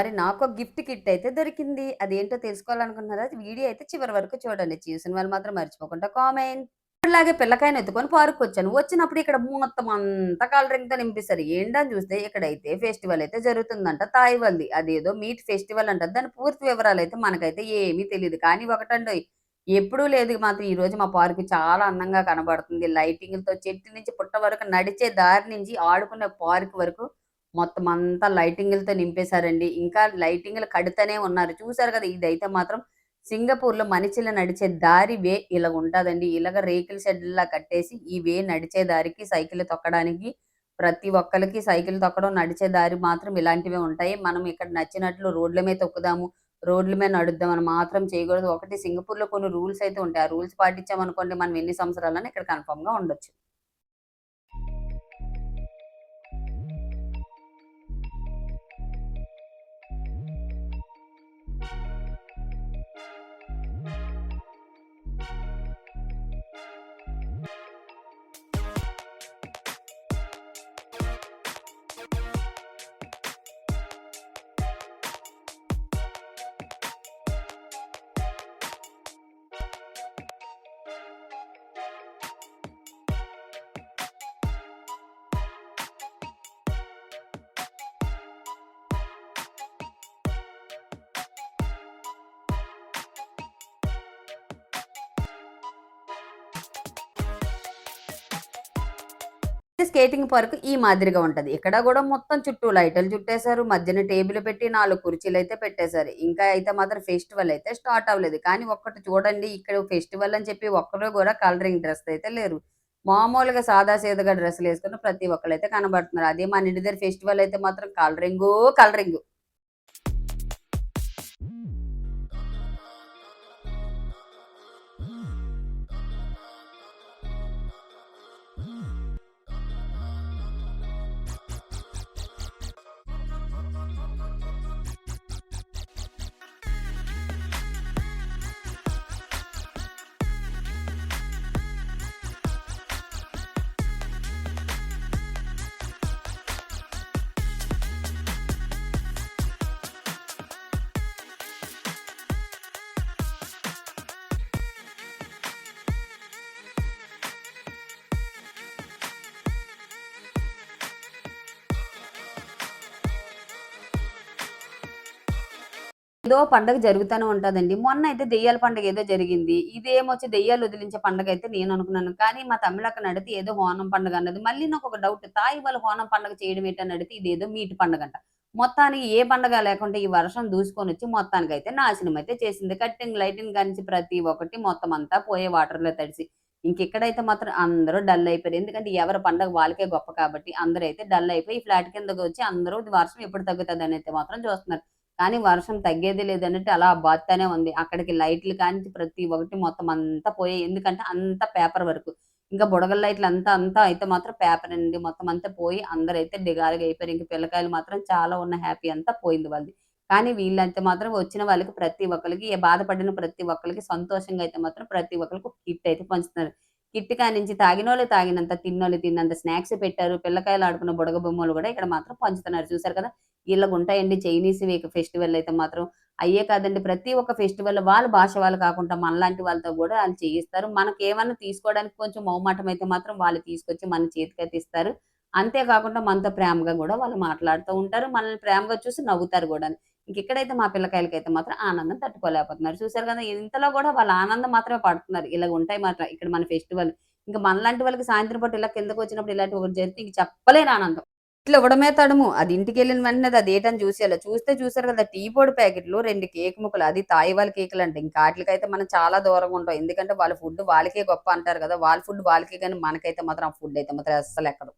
మరి నాకొక gift kit అయితే దొరికింది. అదేంటో తెలుసుకోవాలనుకుంటున్నారా? వీడియో అయితే చివరి వరకు చూడండి. చూసిన వాళ్ళు మాత్రం మర్చిపోకుండా కామెంట్. ఇలాగే పిల్లకాయని ఎత్తుకొని పార్క్‌కొచ్చాను. వచ్చినప్పుడు ఇక్కడ మొత్తం అంతా కలరింగ్‌తో నింపేశారు. ఏంటని చూస్తే ఇక్కడైతే ఫెస్టివల్ అయితే జరుగుతుందంట తాయి వాళ్ళది. అదేదో మీట్ ఫెస్టివల్ అంట. దాని పూర్తి వివరాలైతే మనకైతే ఏమీ తెలీదు. కానీ ఒకటండోయ్ ఎప్పుడూ లేదు మాత్రం ఈరోజు మా పార్క్ చాలా అందంగా కనబడుతుంది. లైటింగులతో చెట్టు నుంచి పుట్ట వరకు నడిచే దారి నుంచి ఆడుకునే పార్క్ వరకు మొత్తం అంతా లైటింగులతో నింపేశారండి. ఇంకా లైటింగులు కడుతూనే ఉన్నారు. చూసారు కదా! ఇదైతే మాత్రం సింగపూర్‌లో మనిషిలు నడిచే దారి వే ఇలాగుంటాదండి. ఇలాగ రేకుల షెడ్‌లా కట్టేసి ఈ వే నడిచే దారికి సైకిల్ తొక్కడానికి ప్రతి ఒక్కళ్ళకి సైకిల్ తొక్కడం, నడిచే దారి మాత్రం ఇలాంటివే ఉంటాయి. మనం ఇక్కడ నచ్చినట్లు రోడ్ల మీద తొక్కుదాము, రోడ్ల మీద నడుద్దాం అని మాత్రం చేయకూడదు. ఒకటి సింగపూర్‌లో కొన్ని రూల్స్ అయితే ఉంటాయి. ఆ రూల్స్ పాటించామనుకోండి మనం ఎన్ని సంవత్సరాలైనా ఇక్కడ కన్ఫర్మ్‌గా ఉండొచ్చు. స్కేటింగ్ పార్క్ ఈ మాదిరిగా ఉంటది. ఇక్కడ గూడా మొత్తం చుట్టూ లైటులు చుట్టేశారు. మధ్యన టేబుల్ పెట్టి 4 కుర్చీలైతే పెట్టేశారు. ఇంకా అయితే మాత్రం ఫెస్టివల్ అయితే స్టార్ట్ అవ్వలేదు. కానీ ఒక్కటి చూడండి ఇక్కడ ఫెస్టివల్ అని చెప్పి ఒక్కరు గూడా కలరింగ్ డ్రెస్ అయితే లేరు. మామూలుగా సాదా సీదాగా డ్రెస్సులేసుకున్న ప్రతి ఒక్కళ్ళైతే కనబడుతున్నారు. అదే మన ఇంటి దగ్గర ఫెస్టివల్ అయితే మాత్రం కలరింగు, కలరింగు. ఏదో పండగ జరుగుతానే ఉంటదండి. మొన్నయితే దెయ్యాల పండగ ఏదో జరిగింది. ఇదేమొచ్చి దెయ్యాలు వదిలించే పండగయితే నేననుకున్నాను. కానీ మా తమ్ముడక్కని అడిగితే ఏదో ఓనం పండుగ అన్నది. మళ్ళీ నాకొక డౌట్ తాయి వాళ్ళు ఓనం పండుగ చేయడం ఏంటని అడిగితే ఇదేదో మీటి పండగంట. మొత్తానికి ఏ పండగ లేకుండా ఈ వర్షం దూసుకొనొచ్చి మొత్తానికైతే నాశనమయితే చేసింది. కట్టింగ్, లైటింగ్ కానించి ప్రతి ఒక్కటి మొత్తం అంతా పోయే వాటర్‌లో తడిసి. ఇంకిక్కడైతే మాత్రం అందరూ డల్ అయిపోయారు. ఎందుకంటే ఎవరి పండగ వాళ్ళకే గొప్ప కాబట్టి అందరైతే డల్ అయిపోయి ఈ ఫ్లాట్ కిందకొచ్చి అందరూ వర్షం ఎప్పుడు తగ్గుతదనైతే మాత్రం చూస్తున్నారు. కానీ వర్షం తగ్గేదే లేదన్నట్టు అలా బాదుతానే ఉంది. అక్కడికి లైట్లు కానించి ప్రతి ఒక్కటి మొత్తం అంతా పోయాయి. ఎందుకంటే అంతా పేపర్ వర్కు. ఇంకా బుడగల లైట్లు అంతా అయితే మాత్రం పేపర్ అండి. మొత్తం అంతా పోయి అందరైతే డిగారుగా అయిపోయారు. ఇంక పిల్లకాయలు మాత్రం చాలా ఉన్న హ్యాపీ అంతా పోయింది వాళ్ళది. కానీ వీళ్ళైతే మాత్రం వచ్చిన వాళ్ళకి ప్రతి ఒక్కళ్ళకి బాధపడిన ప్రతి ఒక్కళ్ళకి సంతోషంగా అయితే మాత్రం ప్రతి ఒక్కళ్ళకి ఒక కిట్ అయితే పంచుతున్నారు. కిట్ కానించి తాగినోళ్ళు తాగినంత, తిన్నోళ్ళు తిన్నంత స్నాక్స్ పెట్టారు. పిల్లకాయలు ఆడుకున్న బుడగ బొమ్మలు గూడా ఇక్కడ మాత్రం పంచుతున్నారు. చూసారు కదా! ఈళ్ళకుంటాయండి చైనీస్ ఫెస్టివల్ అయితే మాత్రం. అయ్యే కాదండి ప్రతి ఒక్క ఫెస్టివల్ వాళ్ళ భాష వాళ్ళు కాకుండా మనలాంటి వాళ్ళతో గూడా ఆళ్ళు చేయిస్తారు. మనకేమన్నా తీసుకోవడానికి కొంచెం మొహమాటం అయితే మాత్రం వాళ్ళు తీసుకొచ్చి మన చేతికైతే ఇస్తారు. అంతే కాకుండా మనతో ప్రేమగా గూడా వాళ్ళు మాట్లాడుతూ ఉంటారు. మనల్ని ప్రేమగా చూసి నవ్వుతారు గూడాను. ఇంకిక్కడైతే మా పిల్లకాయలకైతే మాత్రం ఆనందం తట్టుకోలేకపోతున్నారు. చూసారు కదా! ఇంతలో గూడా వాళ్ళ ఆనందం మాత్రమే పడుతున్నారు. ఇలాగుంటాయి మాట ఇక్కడ మన ఫెస్టివల్. ఇంక మనలాంటి వాళ్ళకి సాయంత్రం పూట ఇలా కిందకొచ్చినప్పుడు ఇలాంటివి ఒకటి జరిగితే ఇంక చెప్పలేని ఆనందం. ఇట్లా ఇవ్వడమే తడుము. అది ఇంటికెళ్ళిన వెంటనే అదేటని చూసేయాల. చూస్తే చూసారు కదా! టీ పొడి ప్యాకెట్‌లు 2 కేక్ ముక్కలు. అది తాయి వాళ్ళ కేకులంట. ఇంకా ఆటిలకైతే మనం చాలా దూరంగా ఉంటాం. ఎందుకంటే వాళ్ళ ఫుడ్ వాళ్ళకే గొప్ప అంటారు కదా! వాళ్ళ ఫుడ్ వాళ్ళకే గాని మనకైతే మాత్రం ఆ ఫుడ్ అయితే మాత్రం అస్సలెక్కదు.